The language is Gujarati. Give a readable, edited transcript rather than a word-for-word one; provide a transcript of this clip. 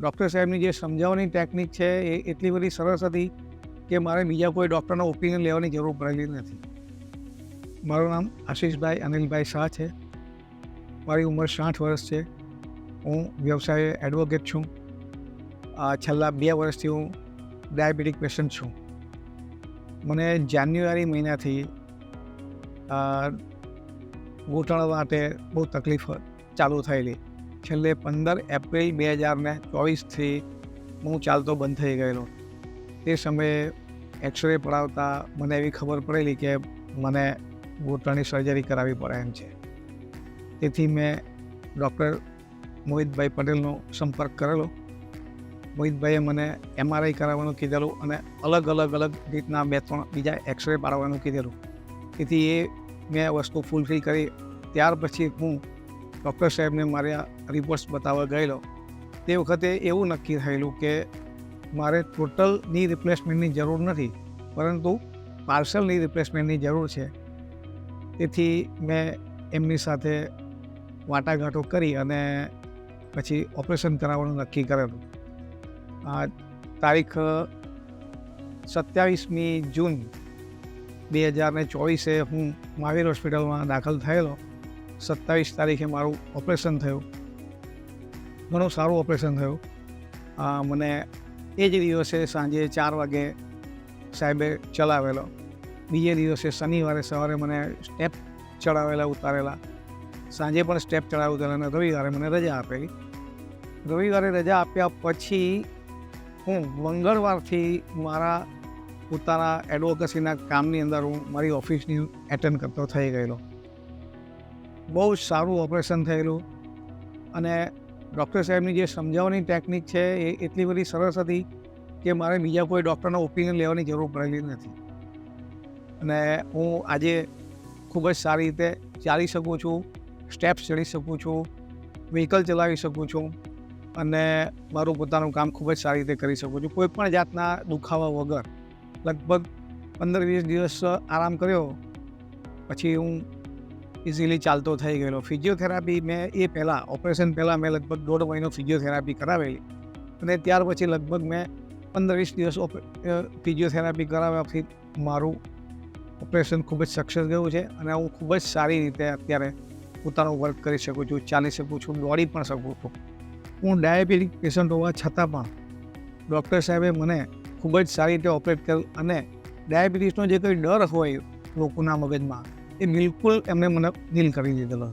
ડૉક્ટર સાહેબની જે સમજાવવાની ટેકનિક છે એ એટલી બધી સરસ હતી કે મારે બીજા કોઈ ડૉક્ટરનો ઓપિનિયન લેવાની જરૂર પડેલી નથી. મારું નામ આશીષભાઈ અનિલભાઈ શાહ છે. મારી ઉંમર 60 વર્ષ છે. હું વ્યવસાય એડવોકેટ છું. છેલ્લા 2 વર્ષથી હું ડાયાબિટીક પેશન્ટ છું. મને જાન્યુઆરી મહિનાથી ઘૂંટણ માટે બહુ તકલીફ ચાલુ થયેલી. છેલ્લે 15 એપ્રિલ 2024થી હું ચાલતો બંધ થઈ ગયેલો. તે સમયે એક્સરે પડાવતા મને એવી ખબર પડેલી કે મને ઘૂંટણની સર્જરી કરાવવી પડે એમ છે. તેથી મેં ડૉક્ટર મોહિતભાઈ પટેલનો સંપર્ક કરેલો. મોહિતભાઈએ મને MRI કરાવવાનું કીધેલું અને અલગ રીતના 2-3 બીજા એક્સરે પાડવાનું કીધેલું. તેથી એ મેં વસ્તુ ફૂલફિલ કરી. ત્યાર પછી હું ડૉક્ટર સાહેબને મારા રિપોર્ટ્સ બતાવવા ગયેલો. તે વખતે એવું નક્કી થયેલું કે મારે ટોટલ ની રિપ્લેસમેન્ટની જરૂર નથી, પરંતુ પાર્શલ ની રિપ્લેસમેન્ટની જરૂર છે. તેથી મેં એમની સાથે વાટાઘાટો કરી અને પછી ઓપરેશન કરાવવાનું નક્કી કરેલું. તારીખ 27મી જૂન 2024 હું મહાવીર હોસ્પિટલમાં દાખલ થયેલો. 27 તારીખે મારું ઓપરેશન થયું. ઘણું સારું ઓપરેશન થયું. મને એ જ દિવસે સાંજે 4 વાગે સાહેબે ચલાવેલો. બીજે દિવસે શનિવારે સવારે મને સ્ટેપ ચડાવેલા ઉતારેલા. સાંજે પણ સ્ટેપ ચડાવેલા અને રવિવારે મને રજા આપેલી. રવિવારે રજા આપ્યા પછી હું મંગળવારથી મારા પોતાના એડવોકેસીના કામની અંદર હું મારી ઓફિસની એટેન્ડ કરતો થઈ ગયેલો. બહુ જ સારું ઓપરેશન થયેલું અને ડૉક્ટર સાહેબની જે સમજાવવાની ટેકનિક છે એ એટલી બધી સરસ હતી કે મારે બીજા કોઈ ડૉક્ટરનો ઓપિનિયન લેવાની જરૂર પડેલી નથી. અને હું આજે ખૂબ જ સારી રીતે ચાલી શકું છું, સ્ટેપ્સ ચડી શકું છું, વ્હીકલ ચલાવી શકું છું અને મારું પોતાનું કામ ખૂબ જ સારી રીતે કરી શકું છું. કોઈ પણ જાતના દુખાવા વગર. લગભગ 15-20 દિવસ આરામ કર્યો પછી હું ઇઝીલી ચાલતો થઈ ગયેલો. ફિઝિયોથેરાપી મેં એ પહેલાં ઓપરેશન પહેલાં મેં લગભગ 1.5 મહિનો ફિઝિયોથેરાપી કરાવેલી અને ત્યાર પછી લગભગ મેં 15-20 દિવસ ફિઝિયોથેરાપી કરાવ્યાથી મારું ઓપરેશન ખૂબ જ સક્સેસ ગયું છે અને હું ખૂબ જ સારી રીતે અત્યારે પોતાનું વર્ક કરી શકું છું, ચાલી શકું છું, દોડી પણ શકું છું. હું ડાયાબિટીક પેશન્ટ હોવા છતાં પણ ડૉક્ટર સાહેબે મને ખૂબ જ સારી રીતે ઓપરેટ કર્યું અને ડાયાબિટીસનો જે કંઈ ડર હોય લોકોના મગજમાં એ બિલકુલ એમણે મને નીલ કરી દીધેલો.